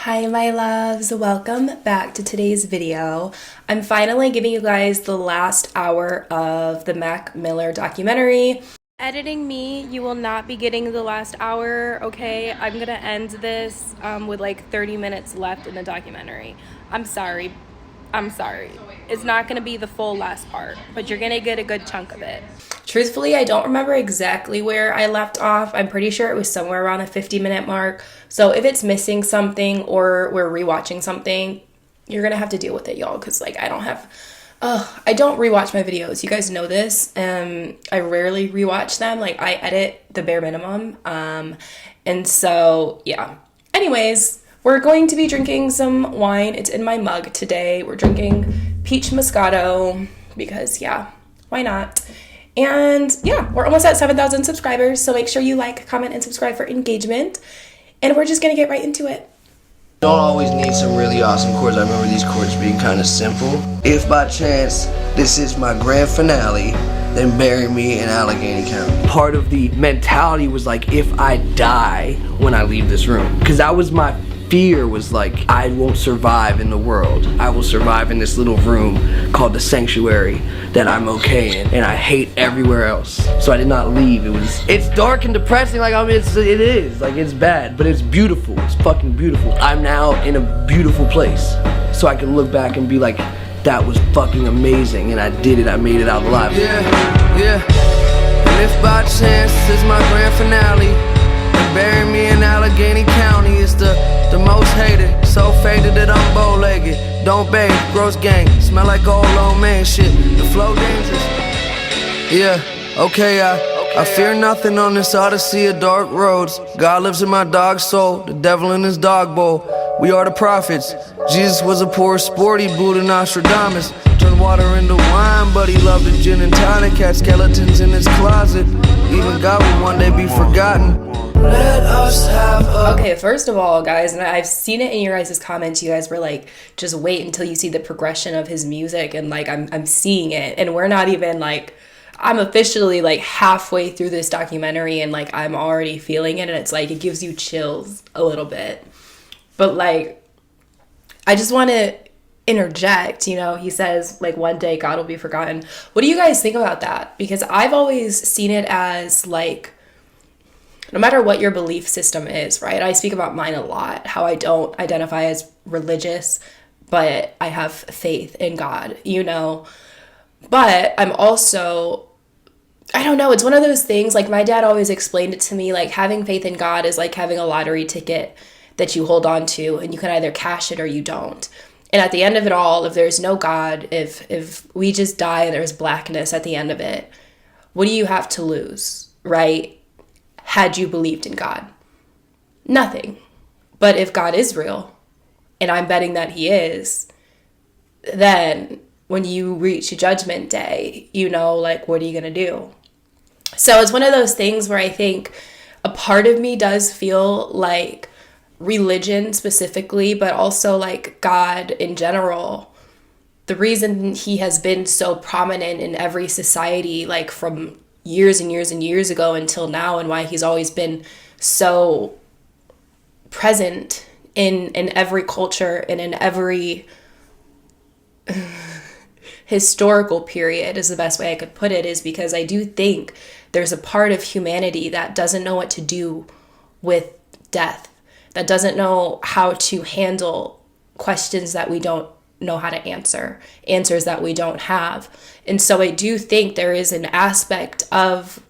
Hi my loves, welcome back to today's video. I'm finally giving you guys the last hour of the Mac Miller documentary. Editing me, you will not be getting the last hour, okay? I'm gonna end this with like 30 minutes left in the documentary. I'm sorry. It's not gonna be the full last part, but you're gonna get a good chunk of it. Truthfully, I don't remember exactly where I left off. I'm pretty sure it was somewhere around the 50-minute mark. So if it's missing something or we're rewatching something, you're gonna have to deal with it, y'all, because like I don't rewatch my videos. You guys know this. I rarely rewatch them. Like I edit the bare minimum. And so yeah. Anyways, we're going to be drinking some wine. It's in my mug today. We're drinking peach moscato because yeah, why not? And yeah, we're almost at 7,000 subscribers. So make sure you like, comment, and subscribe for engagement. And we're just gonna get right into it. Don't always need some really awesome chords. I remember these chords being kind of simple. If by chance this is my grand finale, then bury me in Allegheny County. Part of the mentality was like, if I die when I leave this room, because that was my fear, was like, I won't survive in the world. I will survive in this little room called the sanctuary that I'm okay in, and I hate everywhere else. So I did not leave. It's dark and depressing. Like, I mean, it is like, it's bad, but it's beautiful. It's fucking beautiful. I'm now in a beautiful place, so I can look back and be like, that was fucking amazing, and I did it. I made it out alive. Yeah. And if by chance this is my grand finale, bury me in Allegheny County. It's the most hated, so faded that I'm bow-legged. Don't bathe, gross gang, smell like old old man shit. The flow dangerous. Yeah, okay, I fear nothing on this odyssey of dark roads. God lives in my dog's soul, the devil in his dog bowl. We are the prophets. Jesus was a poor sporty Buddha Nostradamus. Turned water into wine, but he loved the gin and tonic. Had skeletons in his closet. Even God will one day be forgotten. Let us have Okay, first of all, guys, and I've seen it in your guys' comments. You guys were like, just wait until you see the progression of his music, and like I'm seeing it, and we're not even like, I'm officially like halfway through this documentary, and like I'm already feeling it, and it's like it gives you chills a little bit. But like, I just want to interject, he says like one day God will be forgotten. What do you guys think about that? Because I've always seen it as like, no matter what your belief system is, right? I speak about mine a lot, how I don't identify as religious, but I have faith in God, But I'm also, I don't know, it's one of those things, like my dad always explained it to me, like having faith in God is like having a lottery ticket that you hold on to, and you can either cash it or you don't. And at the end of it all, if there's no God, if we just die and there's blackness at the end of it, what do you have to lose, right? Had you believed in God? Nothing. But if God is real, and I'm betting that he is, then when you reach judgment day, like, what are you going to do? So it's one of those things where I think a part of me does feel like religion specifically, but also like God in general, the reason he has been so prominent in every society, like from years and years and years ago until now, and why he's always been so present in every culture and in every historical period is the best way I could put it, is because I do think there's a part of humanity that doesn't know what to do with death, that doesn't know how to handle questions that we don't know how to answers that we don't have. And so I do think there is an aspect of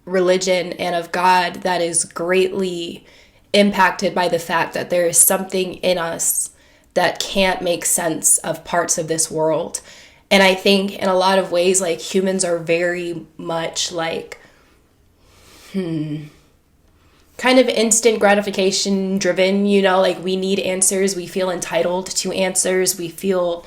religion and of God that is greatly impacted by the fact that there is something in us that can't make sense of parts of this world. And I think in a lot of ways, like humans are very much like, kind of instant gratification driven, like we need answers. We feel entitled to answers. We feel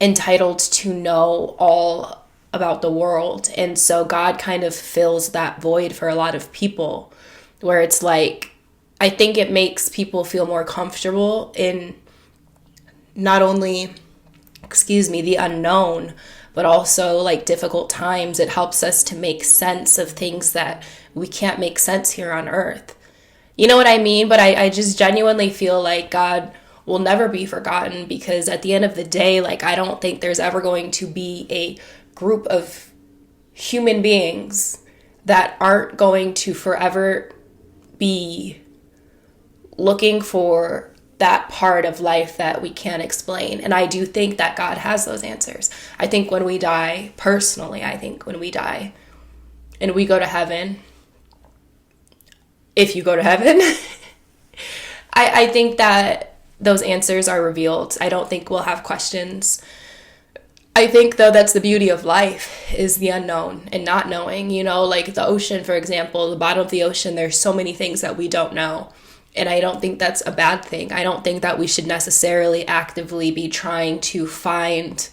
entitled to know all about the world. And so God kind of fills that void for a lot of people, where it's like, I think it makes people feel more comfortable in not only, the unknown, but also like difficult times. It helps us to make sense of things that we can't make sense here on earth. You know what I mean? But I just genuinely feel like God will never be forgotten, because at the end of the day, like, I don't think there's ever going to be a group of human beings that aren't going to forever be looking for that part of life that we can't explain. And I do think that God has those answers. I think when we die, personally, I think when we die and we go to heaven, if you go to heaven, I think that those answers are revealed. I don't think we'll have questions. I think, though, that's the beauty of life, is the unknown and not knowing. You know, like the ocean, for example, the bottom of the ocean, there's so many things that we don't know. And I don't think that's a bad thing. I don't think that we should necessarily actively be trying to find,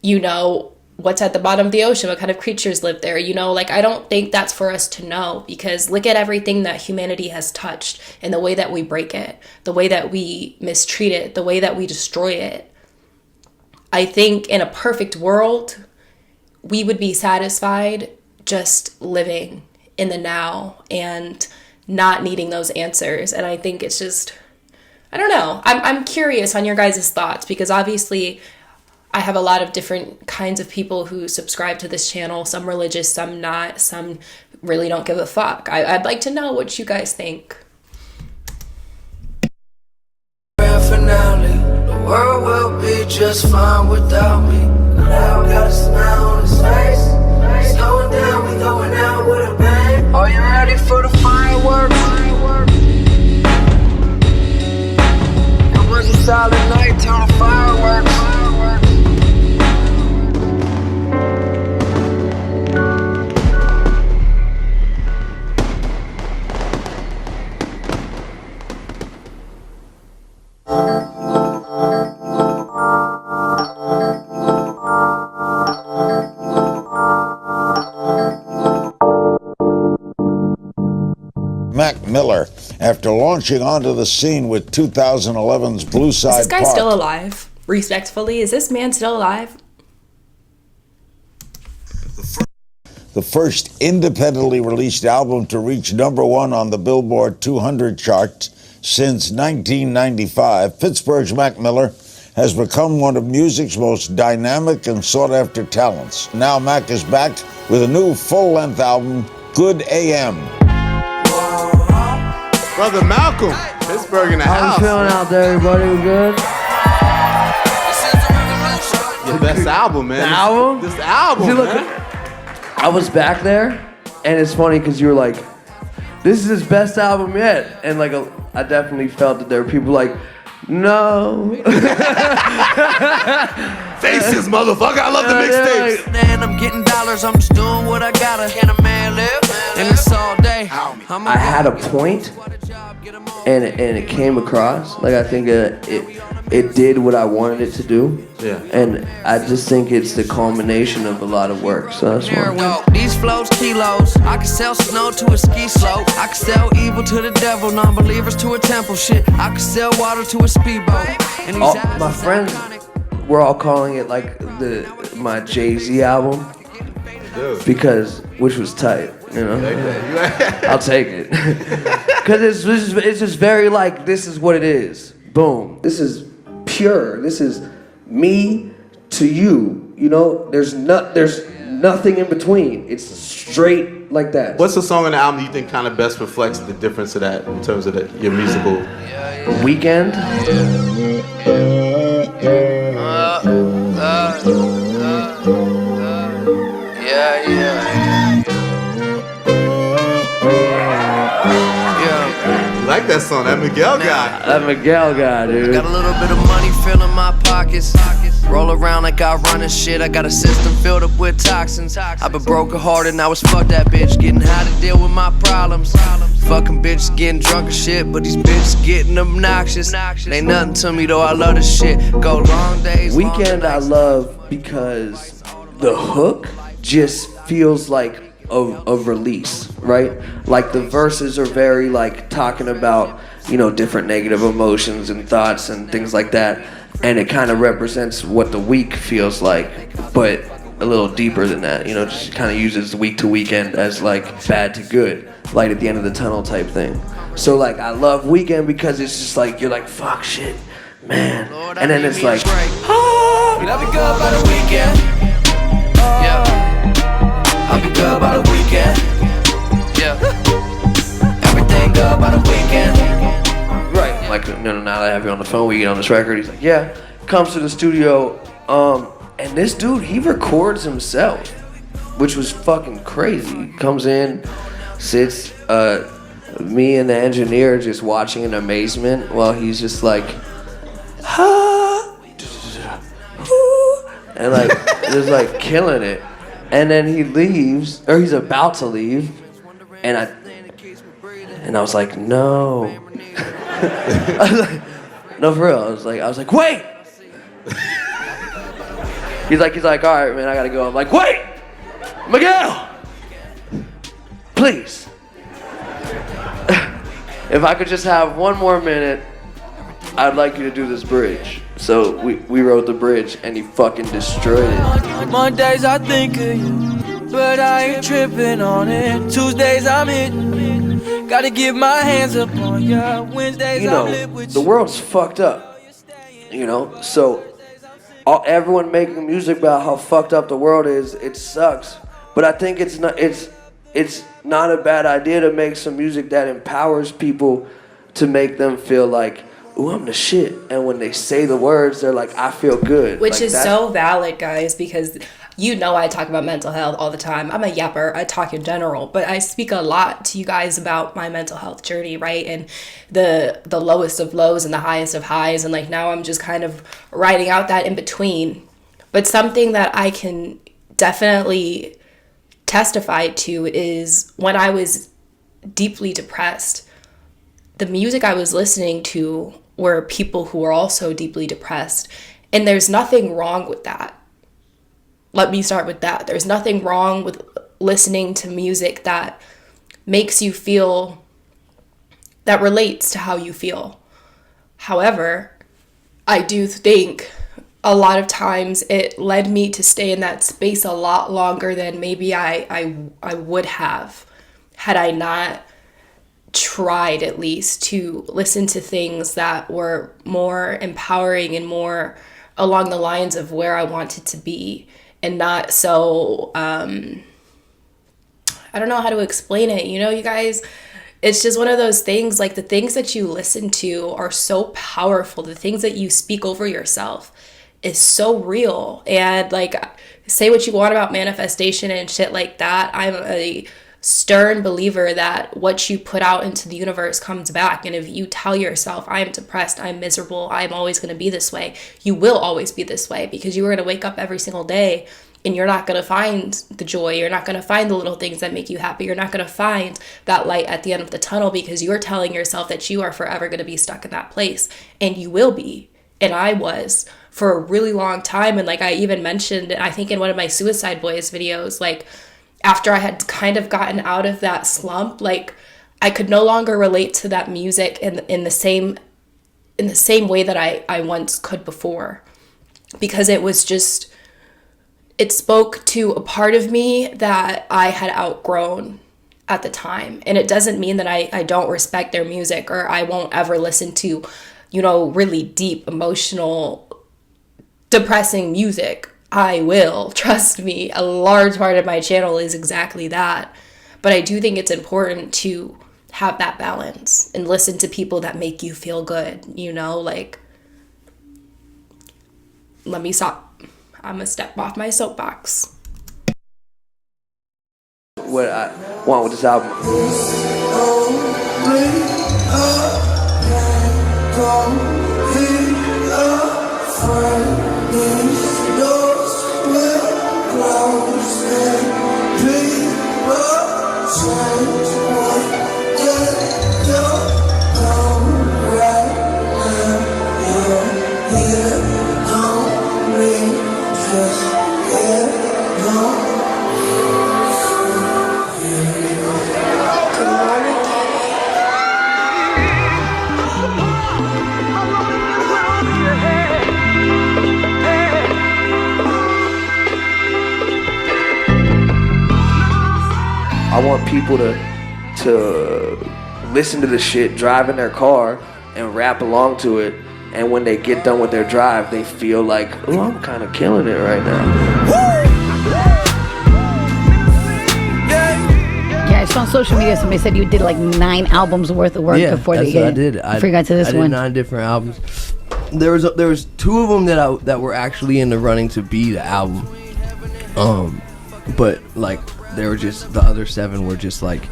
you know, what's at the bottom of the ocean, what kind of creatures live there, you know, like, I don't think that's for us to know, because look at everything that humanity has touched and the way that we break it, the way that we mistreat it, the way that we destroy it. I think in a perfect world, we would be satisfied just living in the now and not needing those answers. And I think it's just, I don't know. I'm curious on your guys' thoughts, because obviously I have a lot of different kinds of people who subscribe to this channel, some religious, some not, some really don't give a fuck. I'd like to know what you guys think. Grand finale, the world will be just fine without me. Now got a smile on his face. It's going down, we going out with a bang. Are you ready for the fireworks? It was a solid night till the fireworks. Mac Miller, after launching onto the scene with 2011's Blue Side Park. Is this guy still alive? Respectfully, is this man still alive? The first independently released album to reach #1 on the Billboard 200 charts since 1995, Pittsburgh's Mac Miller has become one of music's most dynamic and sought-after talents. Now Mac is back with a new full-length album, Good AM. Brother Malcolm, Pittsburgh in the house. How you feeling out there, everybody? We good? Your best album, man. The album? This album, See, look, man. I was back there, and it's funny because you were like, this is his best album yet. And like, I definitely felt that there were people like, no. Faces, motherfucker. I love the mixtapes. Man, I'm getting dollars. I'm just doing what I gotta. Can a man live? And it's all day. I had a point, and it came across. Like, I think it did what I wanted it to do. Yeah. And I just think it's the culmination of a lot of work. So that's why. These flows, kilos. I can sell snow to a ski slope. I can sell evil to the devil, non-believers to a temple. Shit, I can sell water to a speedboat. And these My friends were all calling it like my Jay-Z album. Dude. Because, which was tight, you know? I'll take it. Because it's just very like, this is what it is. Boom. This is pure. This is me to you. You know, there's nothing in between. It's straight like that. What's the song on the album you think kind of best reflects the difference of that in terms of your musical? Weekend? You like that song, that Miguel guy. That Miguel guy, dude. got a little bit of money filling my pockets. Roll around like I run and shit. I got a system filled up with toxins. I've been broken hearted, now it's fuck that bitch. Getting how to deal with my problems. Fucking bitches getting drunk and shit, but these bitches getting obnoxious. Ain't nothing to me though, I love this shit. Go long days. Weekend I love because the hook just feels like a release, right? Like the verses are very like talking about, you know, different negative emotions and thoughts and things like that. And it kind of represents what the week feels like, but a little deeper than that, you know, just kind of uses week to weekend as like bad to good. light at the end of the tunnel type thing. So like I love Weekend because it's just like you're like fuck shit, man, and then it's like I'll be good by the weekend. Yeah. I'll be good by the weekend. Yeah. Everything good by the weekend. right. Like now that I have you on the phone, we get on this record. He's like, yeah. Comes to the studio, and this dude he records himself, which was fucking crazy. Comes in, sits, me and the engineer just watching in amazement while he's just like, and like just like killing it. And then he leaves, or he's about to leave, and I was like, no. I was like, no, for real. I was like, wait. He's like, all right, man, I gotta go. I'm like, wait, Miguel, please. If I could just have one more minute, I'd like you to do this bridge. So we wrote the bridge, and he fucking destroyed it. Mondays I think of you, but I ain't tripping on it. Tuesdays I'm hitting, gotta get my hands up on ya. Wednesdays You I'm know, lit with the you. world's fucked up. You know, so everyone making music about how fucked up the world is, it sucks. But I think it's not a bad idea to make some music that empowers people to make them feel like, ooh, I'm the shit. And when they say the words, they're like, I feel good. Which like, is so valid, guys, because you know I talk about mental health all the time. I'm a yapper. I talk in general, but I speak a lot to you guys about my mental health journey, right? And the lowest of lows and the highest of highs. And like now I'm just kind of writing out that in between. But something that I can definitely testify to is when I was deeply depressed, the music I was listening to were people who were also deeply depressed. And there's nothing wrong with that. Let me start with that. There's nothing wrong with listening to music that makes you feel, that relates to how you feel. However, I do think a lot of times it led me to stay in that space a lot longer than maybe I would have had I not tried at least to listen to things that were more empowering and more along the lines of where I wanted to be, and not so I don't know how to explain it. You know, you guys, it's just one of those things, like the things that you listen to are so powerful. The things that you speak over yourself is so real. And like, say what you want about manifestation and shit like that. I'm a stern believer that what you put out into the universe comes back. And if you tell yourself, I'm depressed, I'm miserable, I'm always going to be this way, you will always be this way, because you are going to wake up every single day and you're not going to find the joy. You're not going to find the little things that make you happy. You're not going to find that light at the end of the tunnel, because you're telling yourself that you are forever going to be stuck in that place. And you will be. And I was for a really long time. And like I even mentioned, I think in one of my Suicide Boys videos, like after I had kind of gotten out of that slump, like I could no longer relate to that music in the same way that I once could before, because it was just, it spoke to a part of me that I had outgrown at the time. And it doesn't mean that I don't respect their music or I won't ever listen to, you know, really deep, emotional, depressing music. I will, trust me. A large part of my channel is exactly that. But I do think it's important to have that balance and listen to people that make you feel good, you know, like, let me stop. I'm gonna step off my soapbox. What I want with this album. I want people to to listen to the shit, drive in their car, and rap along to it. And when they get done with their drive, they feel like, oh, I'm kind of killing it right now. Yeah, I saw on social media somebody said you did like 9 albums worth of work before that's they what I did. before you got to this I did one. 9 different albums. There was 2 of them that were actually in the running to be the album. But like they were just, the other 7 were just like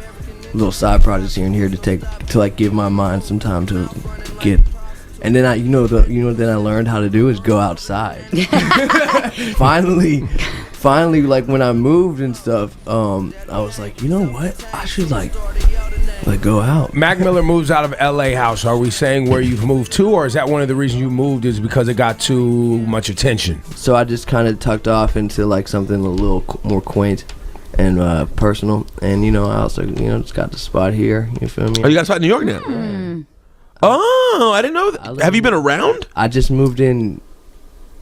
little side projects here and here to like give my mind some time to get. And then then I learned how to do is go outside. Finally, like when I moved and stuff, I was like, you know what? I should like go out. Mac Miller moves out of LA house. Are we saying where you've moved to, or is that one of the reasons you moved is because it got too much attention? So I just kind of tucked off into like something a little more quaint and personal. And I also just got the spot here. You feel me? Oh, you got a spot in New York now? Oh, I didn't know that. Have you been around? I just moved in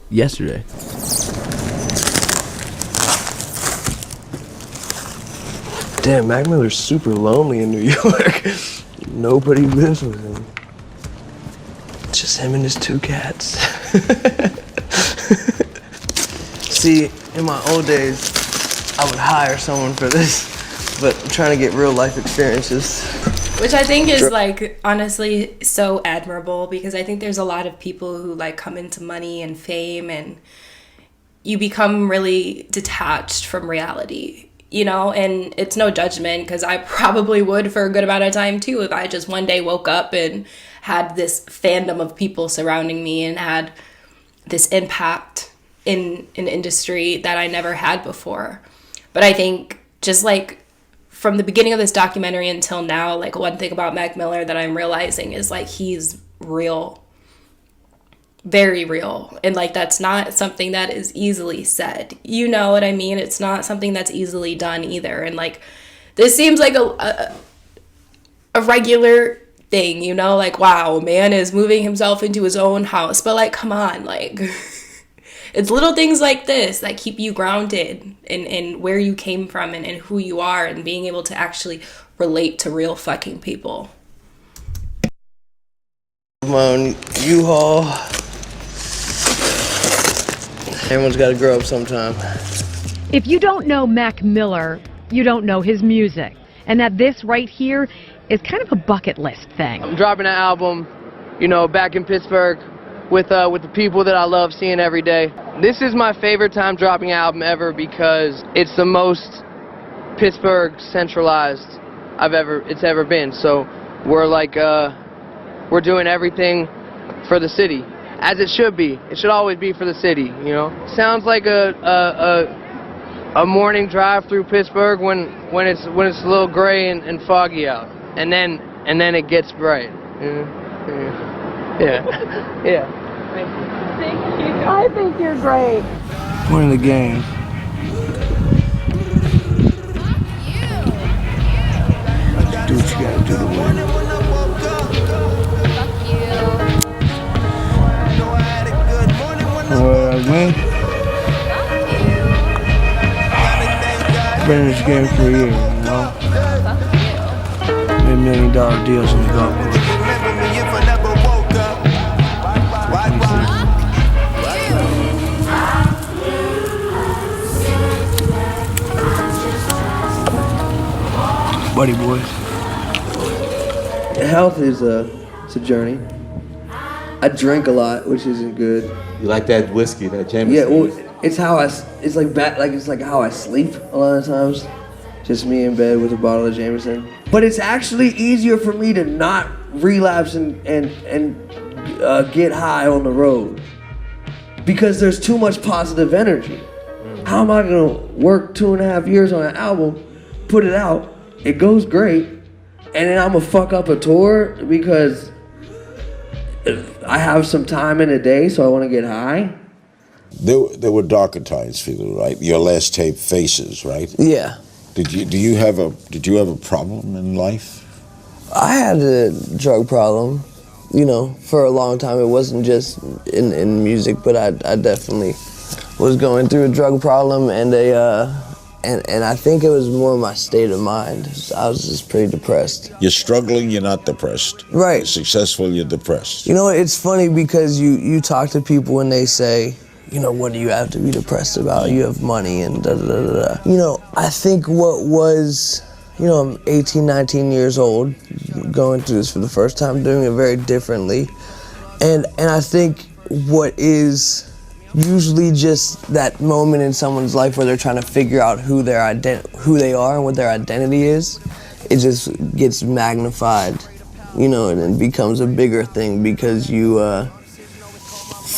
yesterday. Damn, Mac Miller's super lonely in New York. Nobody lives with him. Just him and his 2 cats. See, in my old days, I would hire someone for this, but I'm trying to get real life experiences. Which I think is like honestly so admirable, because I think there's a lot of people who like come into money and fame and you become really detached from reality. And it's no judgment, because I probably would for a good amount of time too if I just one day woke up and had this fandom of people surrounding me and had this impact in an industry that I never had before. But I think just like from the beginning of this documentary until now, like one thing about Mac Miller that I'm realizing is like he's real. Very real. And like that's not something that is easily said. You know what I mean? It's not something that's easily done either. And like this seems like a regular thing, like wow, man is moving himself into his own house. But like come on, like it's little things like this that keep you grounded in where you came from and who you are, and being able to actually relate to real fucking people. My own U-Haul. Everyone's got to grow up sometime. If you don't know Mac Miller, you don't know his music. And that this right here is kind of a bucket list thing. I'm dropping an album, back in Pittsburgh with the people that I love seeing every day. This is my favorite time dropping an album ever because it's the most Pittsburgh centralized it's ever been. So we're like we're doing everything for the city. As it should be. It should always be for the city, Sounds like a morning drive through Pittsburgh when it's a little gray and foggy out, and then it gets bright. Yeah. Thank you. I think you're great. Winning the game. Do what you gotta do to win. Man, been in this game for a year, Made $1 million deals in the golf course. Buddy boys. Health is it's a journey. I drink a lot, which isn't good. You like that whiskey, that Jameson? Yeah, well, it's how it's like how I sleep a lot of times. Just me in bed with a bottle of Jameson. But it's actually easier for me to not relapse and get high on the road because there's too much positive energy. How am I gonna work 2.5 years on an album, put it out, it goes great, and then I'm gonna fuck up a tour because I have some time in a day, so I want to get high? There were darker times for you, right? Your last tape, Faces, right? Yeah. Did you have a problem in life? I had a drug problem, for a long time. It wasn't just in music, but I definitely was going through a drug problem and and I think it was more my state of mind. I was just pretty depressed. You're struggling, you're not depressed. Right. You're successful, you're depressed. You know, it's funny because you talk to people and they say, you know, what do you have to be depressed about? You have money and da da da da. You know, I think what was, you know, I'm 18, 19 years old, going through this for the first time, doing it very differently. And I think what is usually just that moment in someone's life where they're trying to figure out who they are and what their identity is, it just gets magnified, you know, and it becomes a bigger thing because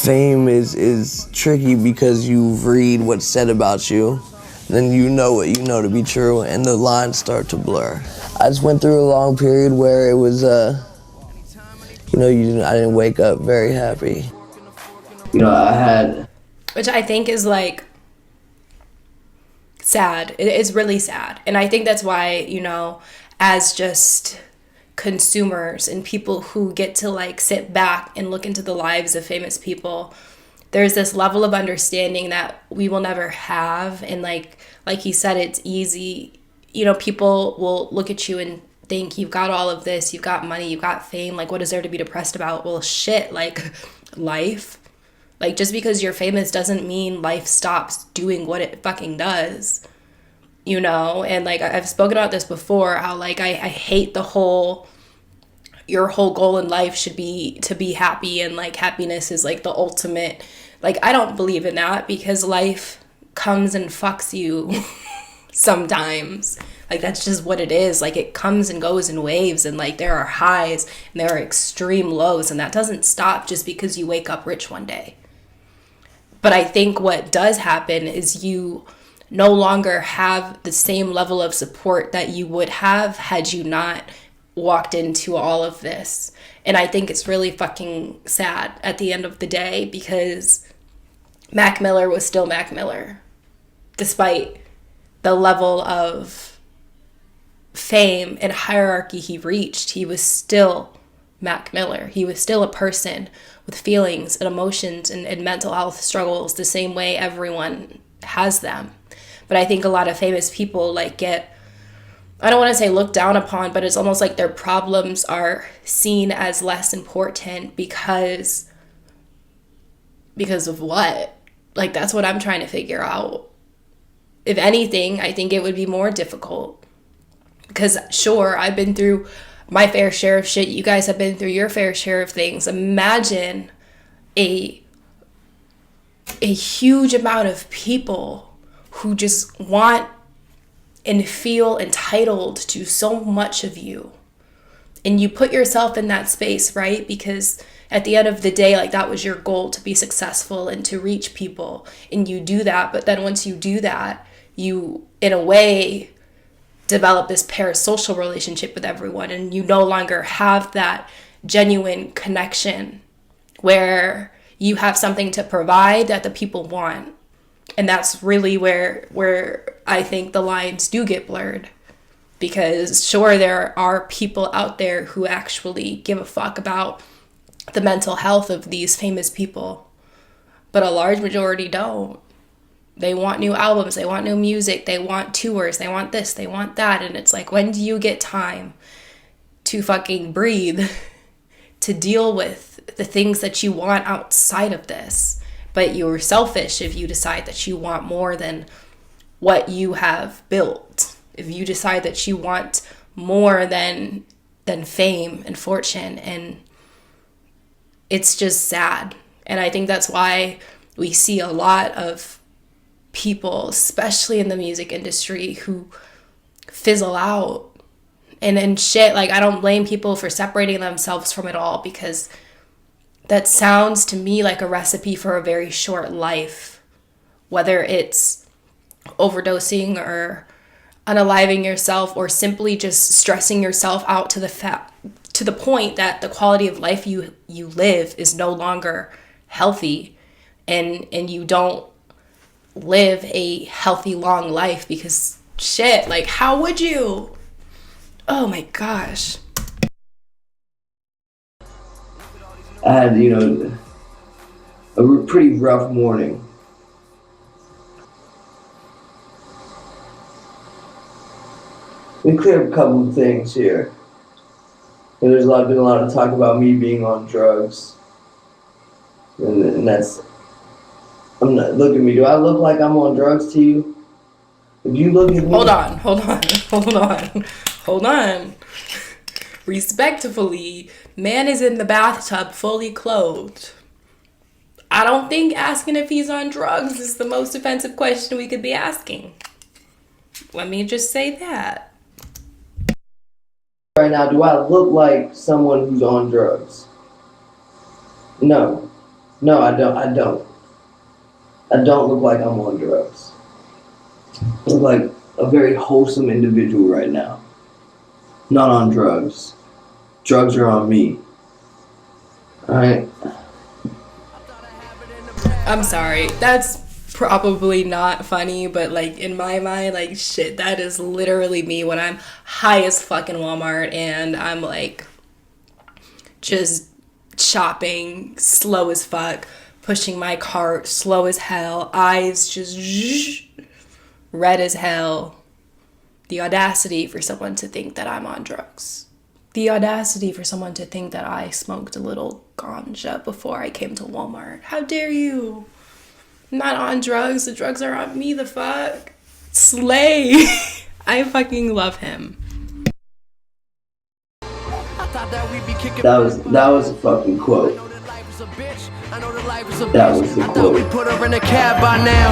fame is tricky because you read what's said about you, then you know what you know to be true, and the lines start to blur. I just went through a long period where it was, you know, I didn't wake up very happy. You know, I had... Which I think is, like, sad. It's really sad. And I think that's why, you know, as just consumers and people who get to, like, sit back and look into the lives of famous people, there's this level of understanding that we will never have. And, like he said, it's easy. You know, people will look at you and think you've got all of this, you've got money, you've got fame, like, what is there to be depressed about? Well, shit, like, life. Like, just because you're famous doesn't mean life stops doing what it fucking does, you know? And, like, I've spoken about this before, how, like, I hate your whole goal in life should be to be happy, and, like, happiness is, like, the ultimate. Like, I don't believe in that, because life comes and fucks you sometimes. Like, that's just what it is. Like, it comes and goes in waves, and, like, there are highs and there are extreme lows, and that doesn't stop just because you wake up rich one day. But I think what does happen is you no longer have the same level of support that you would have had you not walked into all of this. And I think it's really fucking sad at the end of the day, because Mac Miller was still Mac Miller. Despite the level of fame and hierarchy he reached, he was still Mac Miller. He was still a person with feelings and emotions and mental health struggles the same way everyone has them. But I think a lot of famous people, like, get, I don't want to say looked down upon, but it's almost like their problems are seen as less important because of what? Like, that's what I'm trying to figure out. If anything, I think it would be more difficult. Because, sure, I've been through my fair share of shit. You guys have been through your fair share of things. Imagine a huge amount of people who just want and feel entitled to so much of you. And you put yourself in that space, right? Because at the end of the day, like, that was your goal, to be successful and to reach people. And you do that. But then once you do that, you, in a way, develop this parasocial relationship with everyone, and you no longer have that genuine connection where you have something to provide that the people want. And that's really where I think the lines do get blurred. Because sure, there are people out there who actually give a fuck about the mental health of these famous people, but a large majority don't. They want new albums, they want new music, they want tours, they want this, they want that. And it's like, when do you get time to fucking breathe, to deal with the things that you want outside of this? But you're selfish if you decide that you want more than what you have built. If you decide that you want more than fame and fortune. And it's just sad. And I think that's why we see a lot of people, especially in the music industry, who fizzle out and shit. Like, I don't blame people for separating themselves from it all, because that sounds to me like a recipe for a very short life, whether it's overdosing or unaliving yourself, or simply just stressing yourself out to the point that the quality of life you live is no longer healthy, and you don't live a healthy long life. Because shit, like, how would you? Oh my gosh. I had, you know, a pretty rough morning. Let me clear up a couple of things here. And there's been a lot of talk about me being on drugs. And that's, I'm not, look at me. Do I look like I'm on drugs to you? If you look at me. Hold on. Respectfully, man is in the bathtub fully clothed. I don't think asking if he's on drugs is the most offensive question we could be asking. Let me just say that. Right now, do I look like someone who's on drugs? No. No, I don't. I don't look like I'm on drugs. I look like a very wholesome individual right now. Not on drugs. Drugs are on me. Alright? I'm sorry. That's probably not funny, but like in my mind, like shit, that is literally me when I'm high as fucking Walmart and I'm like just shopping slow as fuck, pushing my cart slow as hell, eyes just red as hell. The audacity for someone to think that I'm on drugs. The audacity for someone to think that I smoked a little ganja before I came to Walmart. How dare you? I'm not on drugs. The drugs are on me, the fuck. Slay. I fucking love him. That was a fucking quote. That was the quote. We put her in a cab by now,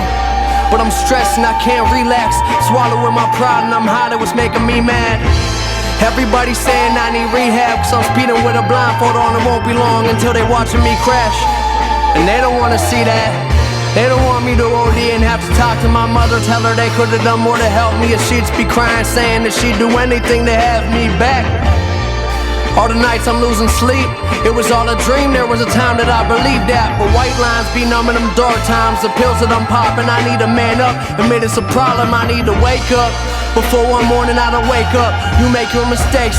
but I'm stressed and I can't relax. Swallowing my pride and I'm high, that was making me mad. Everybody saying I need rehab, cause I'm speeding with a blindfold on. It won't be long until they watching me crash, and they don't wanna see that. They don't want me to OD and have to talk to my mother, tell her they could've done more to help me, and she'd be crying saying that she'd do anything to have me back. All the nights I'm losing sleep, it was all a dream. There was a time that I believed that, but white lines be numbing them dark times. The pills that I'm popping, I need to man up. Admit it's a problem, I need to wake up. Before one morning I don't wake up. You make your mistakes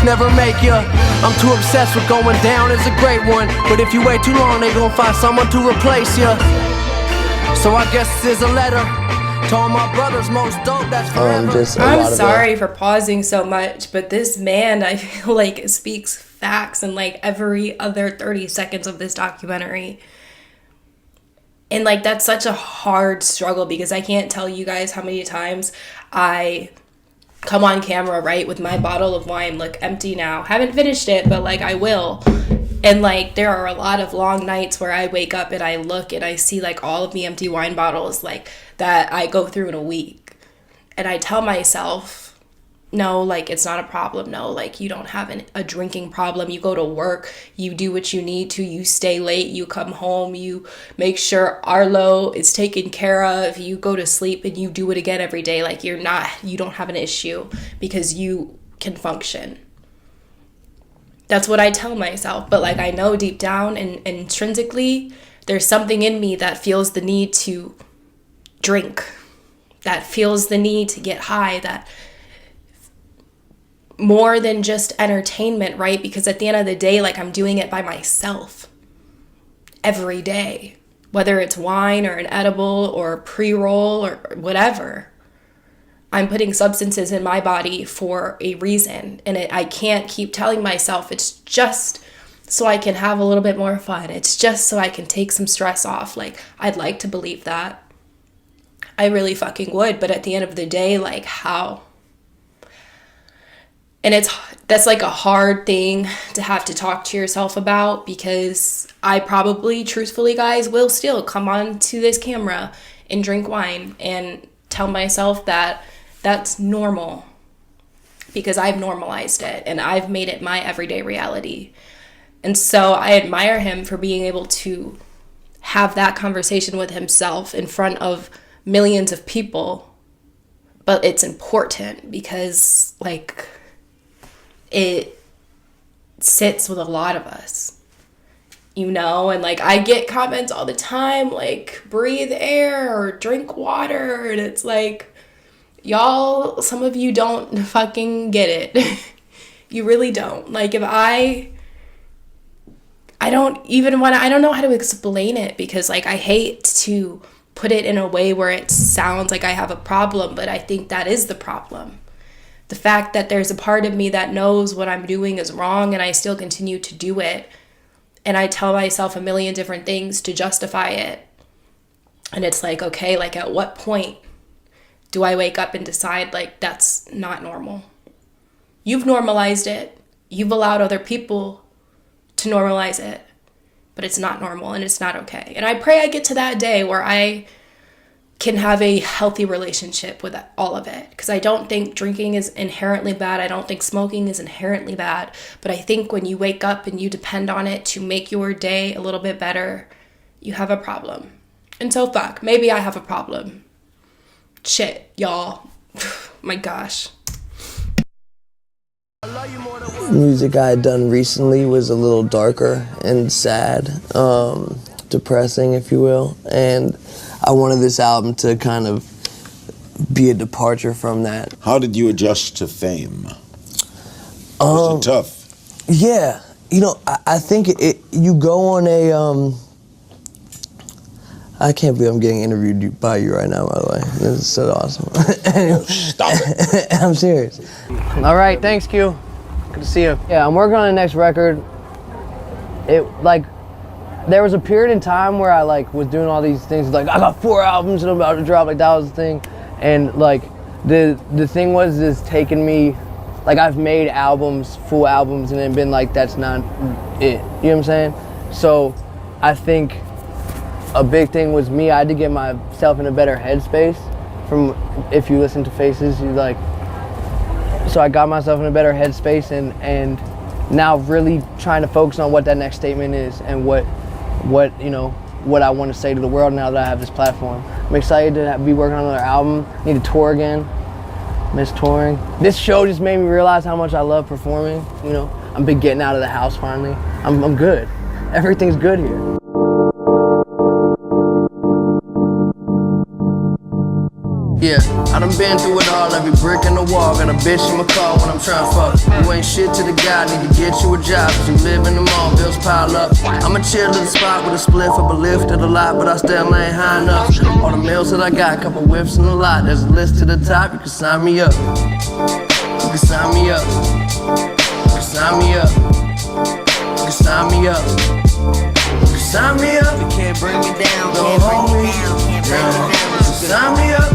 never make you. I'm too obsessed with going down as a great one, but if you wait too long, they gon' find someone to replace you. So I guess this is a letter to all my brothers, most dope, that's forever. I'm sorry for pausing so much, but this man, I feel like, speaks facts in like every other 30 seconds of this documentary. And like that's such a hard struggle, because I can't tell you guys how many times I come on camera, right, with my bottle of wine, look empty now. Haven't finished it, but like I will. And like there are a lot of long nights where I wake up and I look and I see like all of the empty wine bottles like that I go through in a week. And I tell myself, no, like it's not a problem. No, like you don't have a drinking problem. You go to work, you do what you need to, you stay late, you come home, you make sure Arlo is taken care of, you go to sleep and you do it again every day. Like you don't have an issue because you can function. That's what I tell myself. But like I know deep down and intrinsically, there's something in me that feels the need to drink, that feels the need to get high, that more than just entertainment, right? Because at the end of the day, like I'm doing it by myself every day, whether it's wine or an edible or pre-roll or whatever. I'm putting substances in my body for a reason, and I can't keep telling myself it's just so I can have a little bit more fun. It's just so I can take some stress off. Like, I'd like to believe that. I really fucking would, but at the end of the day, like, how? And that's like a hard thing to have to talk to yourself about, because I probably, truthfully, guys, will still come on to this camera and drink wine and tell myself that that's normal, because I've normalized it and I've made it my everyday reality. And so I admire him for being able to have that conversation with himself in front of millions of people. But it's important because, like, it sits with a lot of us, you know? And like I get comments all the time like breathe air or drink water, and it's like, y'all, some of you don't fucking get it. You really don't. Like, if I don't know how to explain it, because like I hate to put it in a way where it sounds like I have a problem, but I think that is the problem. The fact that there's a part of me that knows what I'm doing is wrong and I still continue to do it. And I tell myself a million different things to justify it. And it's like, okay, like at what point do I wake up and decide like that's not normal? You've normalized it. You've allowed other people to normalize it. But it's not normal and it's not okay. And I pray I get to that day where I can have a healthy relationship with all of it. Because I don't think drinking is inherently bad. I don't think smoking is inherently bad. But I think when you wake up and you depend on it to make your day a little bit better, you have a problem. And so fuck, maybe I have a problem. Shit, y'all. My gosh. Music I had done recently was a little darker and sad, depressing, if you will. And I wanted this album to kind of be a departure from that. How did you adjust to fame? Was it tough? Yeah, you know, I think you go on a, I can't believe I'm getting interviewed by you right now, by the way. This is so awesome. Anyway, stop it. I'm serious. All right, thanks, Q. Good to see you. Yeah, I'm working on the next record. There was a period in time where I was doing all these things, I got 4 albums and I'm about to drop, that was the thing. And the thing is taking me, I've made albums, full albums, and then been that's not it. You know what I'm saying? So I think a big thing was me, I had to get myself in a better headspace from, if you listen to Faces, so I got myself in a better headspace and now really trying to focus on what that next statement is and what I want to say to the world now that I have this platform. I'm excited to be working on another album. Need to tour again. Miss touring. This show just made me realize how much I love performing. I've been getting out of the house finally. I'm good. Everything's good here. Yeah, I done been through it all, every brick in the wall. Got a bitch in my car when I'm trying to fuck. You ain't shit to the guy, need to get you a job. Cause you live in the mall, bills pile up. I'ma chill to the spot with a spliff up a lift to the lot, but I still ain't high enough. All the meals that I got, couple whiffs in the lot. There's a list to the top, you can sign me up. You can sign me up. You can sign me up. You can sign me up. You can sign me up. You can't bring me down, don't hold me down. Sign me up.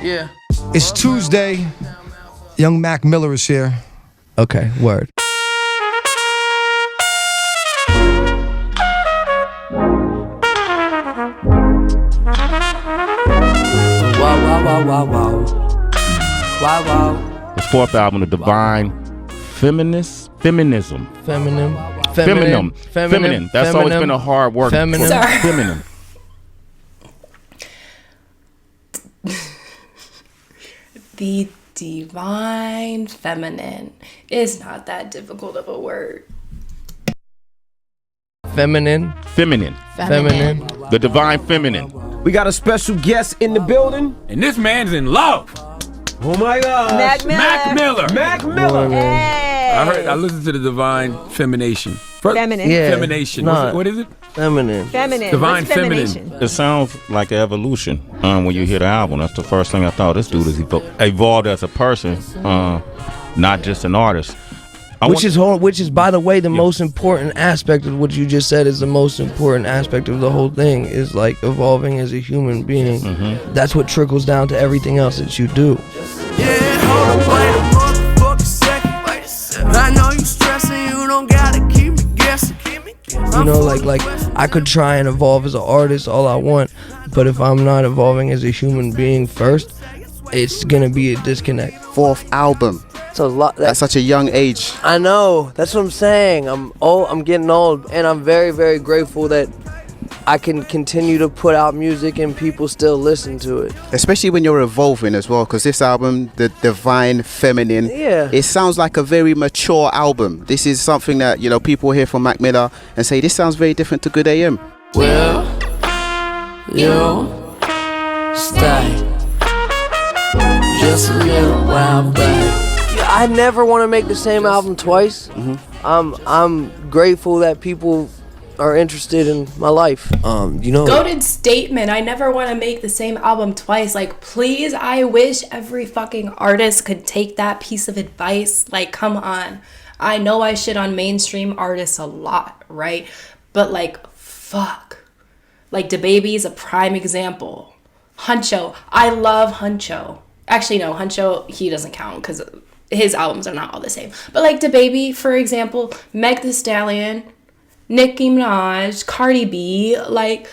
Yeah. It's Tuesday. Young Mac Miller is here. Okay, word. Wow. His 4th album, The Divine Feminism. Feminine. That's always been a hard word. Feminine. The divine feminine is not that difficult of a word. Feminine. The Divine Feminine. We got a special guest in the building, and this man's in love. Oh my God. Mac Miller. Hey. I listened to the Divine Femination. Feminine. Yeah. Femination. What is it? Feminine. Divine Feminine. It sounds like an evolution when you hear the album. That's the first thing I thought. This dude has evolved as a person, not just an artist. Which is, by the way, the most important aspect of what you just said is the most important aspect of the whole thing is evolving as a human being. Mm-hmm. That's what trickles down to everything else that you do. Yeah, hold on, wait a motherfucking second. I know you stressing, you don't gotta keep me guessing. I could try and evolve as an artist all I want, but if I'm not evolving as a human being first, it's gonna be a disconnect. 4th album. So at such a young age. I know. That's what I'm saying. I'm getting old, and I'm very, very grateful that I can continue to put out music and people still listen to it. Especially when you're evolving as well, because this album, The Divine Feminine, it sounds like a very mature album. This is something that, people hear from Mac Miller and say, this sounds very different to Good AM. Well, you stay just a little while back. I never want to make the same album twice. Mm-hmm. I'm grateful that people are interested in my life. Goated statement. I never want to make the same album twice. Like, please, I wish every fucking artist could take that piece of advice. Like, come on. I know I shit on mainstream artists a lot, right? But like, fuck. Like, DaBaby is a prime example. Huncho. I love Huncho. Actually, no, Huncho, he doesn't count because his albums are not all the same. But like DaBaby, for example, Meg Thee Stallion, Nicki Minaj, Cardi B, like,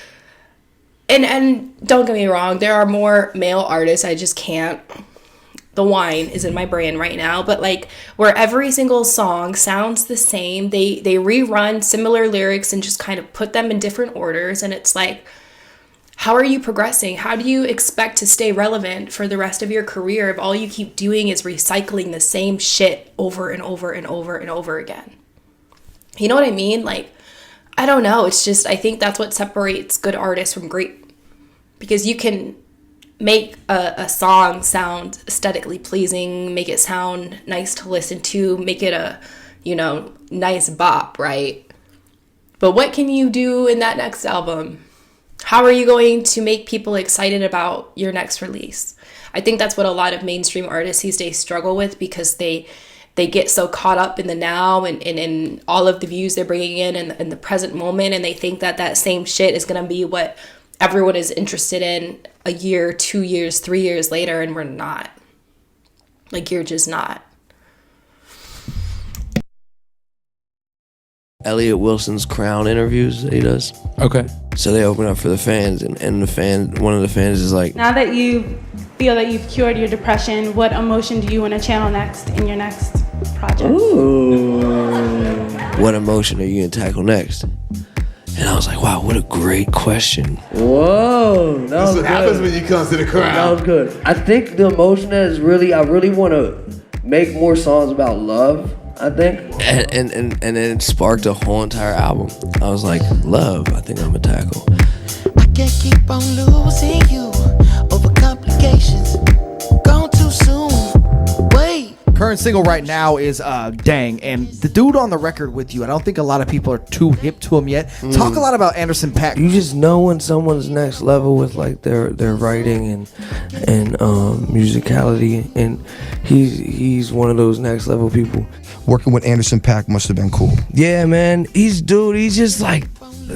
and don't get me wrong, there are more male artists. I just can't. The wine is in my brain right now, but like where every single song sounds the same, they rerun similar lyrics and just kind of put them in different orders, and it's like, how are you progressing? How do you expect to stay relevant for the rest of your career if all you keep doing is recycling the same shit over and over and over and over again? You know what I mean? Like, I don't know. It's just, I think that's what separates good artists from great, because you can make a song sound aesthetically pleasing, make it sound nice to listen to, make it a, nice bop, right? But what can you do in that next album? How are you going to make people excited about your next release? I think that's what a lot of mainstream artists these days struggle with, because they get so caught up in the now and in all of the views they're bringing in the present moment, and they think that same shit is going to be what everyone is interested in a year, 2 years, 3 years later, and we're not. Like, you're just not. Elliot Wilson's Crown interviews that he does. Okay. So they open up for the fans, and one of the fans is like, now that you feel that you've cured your depression, what emotion do you want to channel next in your next project? ooh, what emotion are you going to tackle next? And I was like, wow, what a great question. Whoa, that That's was what good. happens when you come to the crowd. That was good. I think the emotion is I really want to make more songs about love, I think. And then it sparked a whole entire album. I was like, love, I think I'm going to tackle. I can't keep on losing you over complications. Gone too soon. Wait. Current single right now is Dang, and the dude on the record with you, I don't think a lot of people are too hip to him yet. Talk a lot about Anderson .Paak. You just know when someone's next level with like their writing and musicality, and he's one of those next level people. Working with Anderson .Paak must have been cool. Yeah, man. He's just like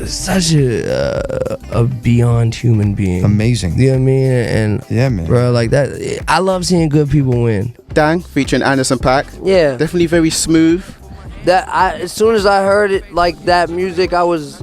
such a beyond human being. Amazing. You know what I mean? And yeah, man. Bro, like that, I love seeing good people win. Dang, featuring Anderson .Paak. Yeah. Definitely very smooth. As soon as I heard it, like that music, I was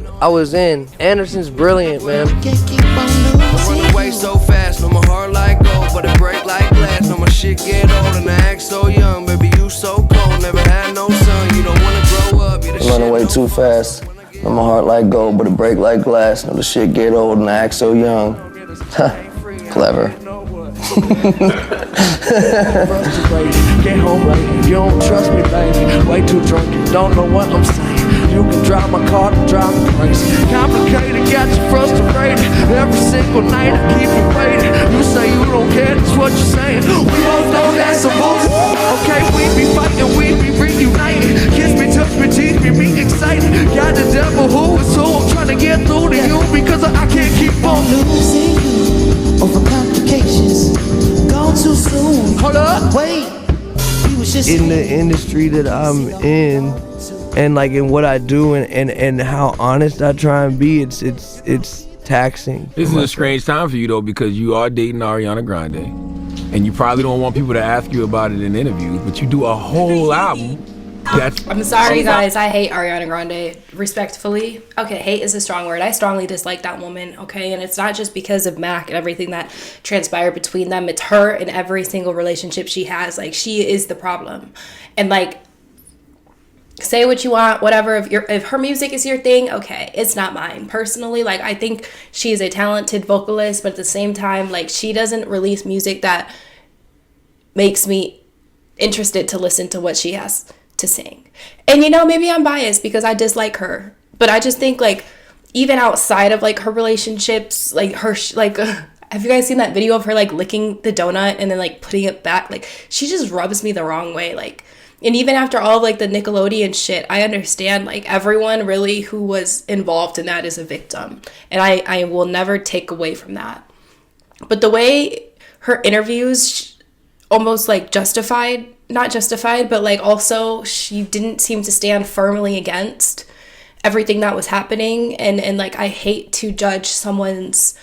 in. Anderson's brilliant, man. Run away so fast, no my heart like gold, but it break like glass. No my shit get old and I act so young, baby you so cold, never had no son. You don't wanna grow up, you the Run away too fast. No, my heart like gold, but it break like glass. No, the shit get old and I act so young. Clever. Get home late, you don't trust me, baby. Way too drunk, you don't know what I'm saying. You can drive my car to drive me crazy. Complicated, got you frustrated. Every single night I keep you waiting. You say you don't care, that's what you're saying. We both know that's a bullshit. Okay, we be fighting, we be reuniting. Kiss me, touch me, tease me, be excited. Got the devil who is who. I'm trying to get through to you because I can't keep on losing you over complications. Gone too soon. Hold up. Wait. You was just in the industry that I'm in, and like in what I do, and how honest I try and be, it's taxing. This is a strange time for you though, because you are dating Ariana Grande, and you probably don't want people to ask you about it in interviews, but you do a whole album. I'm sorry, guys. I hate Ariana Grande. Respectfully. Okay, hate is a strong word. I strongly dislike that woman, okay? And it's not just because of Mac and everything that transpired between them. It's her in every single relationship she has. Like, she is the problem. And, like, say what you want, whatever. If her music is your thing, okay. It's not mine. Personally, like, I think she's a talented vocalist, but at the same time, like, she doesn't release music that makes me interested to listen to what she has to sing. And maybe I'm biased because I dislike her, but I just think, like, even outside of like her relationships, like her have you guys seen that video of her like licking the donut and then like putting it back? Like, she just rubs me the wrong way. Like, And even after all of, like, the Nickelodeon shit, I understand, like, everyone really who was involved in that is a victim. And I will never take away from that. But the way her interviews almost, like, not justified, but, like, also she didn't seem to stand firmly against everything that was happening. And like, I hate to judge someone's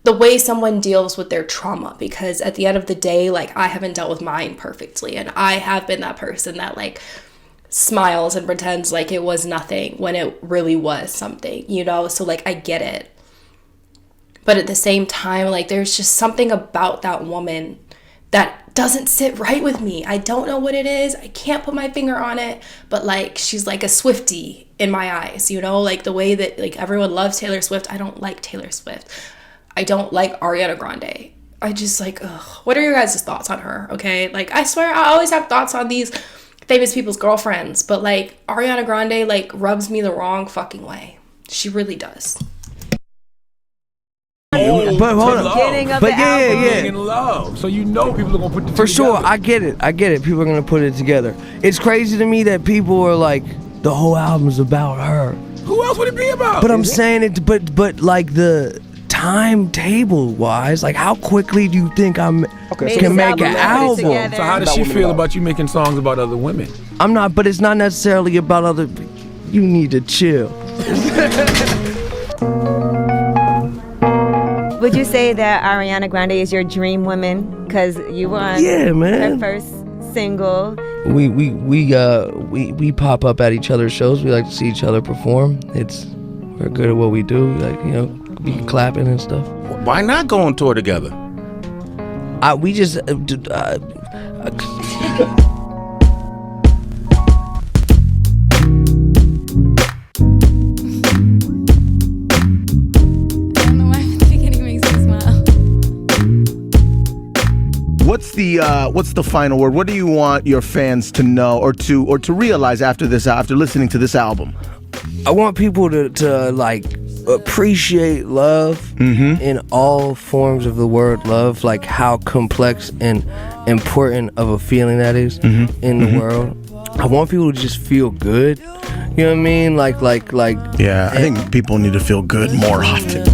the way someone deals with their trauma, because at the end of the day, like, I haven't dealt with mine perfectly, and I have been that person that, like, smiles and pretends like it was nothing when it really was something, you know? So, like, I get it. But at the same time, like, there's just something about that woman that doesn't sit right with me. I don't know what it is. I can't put my finger on it, but, like, she's like a Swiftie in my eyes, you know? Like, the way that, like, everyone loves Taylor Swift, I don't like Taylor Swift. I don't like Ariana Grande. I just, like, ugh. What are your guys' thoughts on her, okay? Like, I swear I always have thoughts on these famous people's girlfriends, but, like, Ariana Grande, like, rubs me the wrong fucking way. She really does. But hold on. But yeah. In love, so you know people are gonna put the For two sure, together. I get it. People are gonna put it together. It's crazy to me that people are like, the whole album's about her. Who else would it be about? But I'm saying it. But like the timetable wise, like how quickly do you think can make an album? So how does she feel about you making songs about other women? I'm not, but it's not necessarily about other. You need to chill. Would you say that Ariana Grande is your dream woman? Because you were on her first single. We pop up at each other's shows. We like to see each other perform. We're good at what we do. Like, you know, be clapping and stuff. Why not go on tour together? We just. What's the final word? What do you want your fans to know or to realize after listening to this album? I want people to like appreciate love in all forms of the word love, like how complex and important of a feeling that is in the world. I want people to just feel good. You know what I mean? Like. Yeah, I think people need to feel good more often.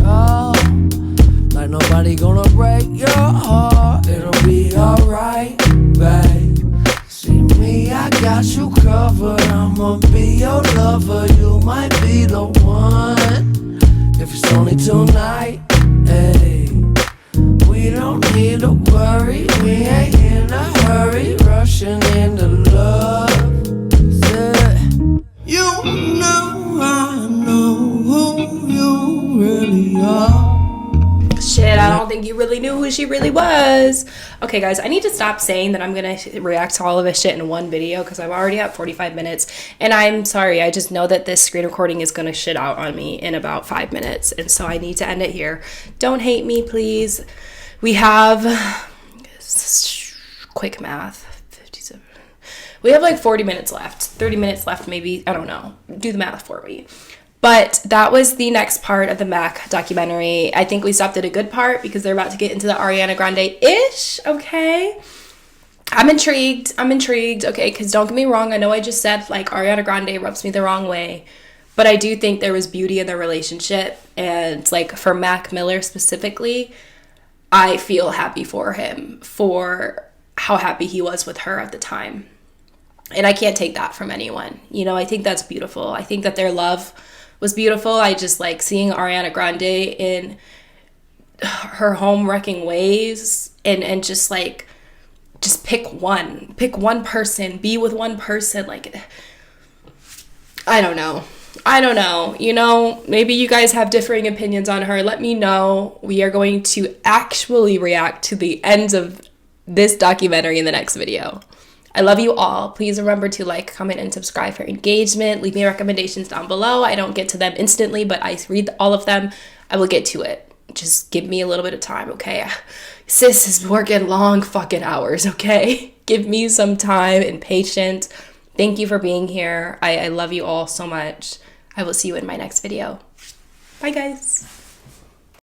Like nobody gonna break your heart. It'll be alright, babe. See me, I got you covered. I'ma be your lover. You might be the one. If it's only tonight, hey. We don't need to worry. We ain't in a hurry, rushing into love. You know I know who you really are. Shit, I don't think you really knew who she really was. Okay, guys, I need to stop saying that I'm going to react to all of this shit in one video because I'm already at 45 minutes. And I'm sorry, I just know that this screen recording is going to shit out on me in about 5 minutes. And so I need to end it here. Don't hate me, please. We have... quick math. 57. We have like 40 minutes left. 30 minutes left, maybe. I don't know. Do the math for me. But that was the next part of the Mac documentary. I think we stopped at a good part because they're about to get into the Ariana Grande-ish, okay? I'm intrigued, okay? Because don't get me wrong, I know I just said, like, Ariana Grande rubs me the wrong way. But I do think there was beauty in their relationship. And, like, for Mac Miller specifically, I feel happy for him for how happy he was with her at the time. And I can't take that from anyone. You know, I think that's beautiful. I think that their love was beautiful. I just like seeing Ariana Grande in her home wrecking ways and just like pick one person, be with one person. Like, I don't know, you know, maybe you guys have differing opinions on her. Let me know. We are going to actually react to the ends of this documentary in the next video. I love you all. Please remember to like, comment, and subscribe for engagement. Leave me recommendations down below. I don't get to them instantly, but I read all of them. I will get to it. Just give me a little bit of time, okay? Sis is working long fucking hours, okay? Give me some time and patience. Thank you for being here. I love you all so much. I will see you in my next video. Bye, guys.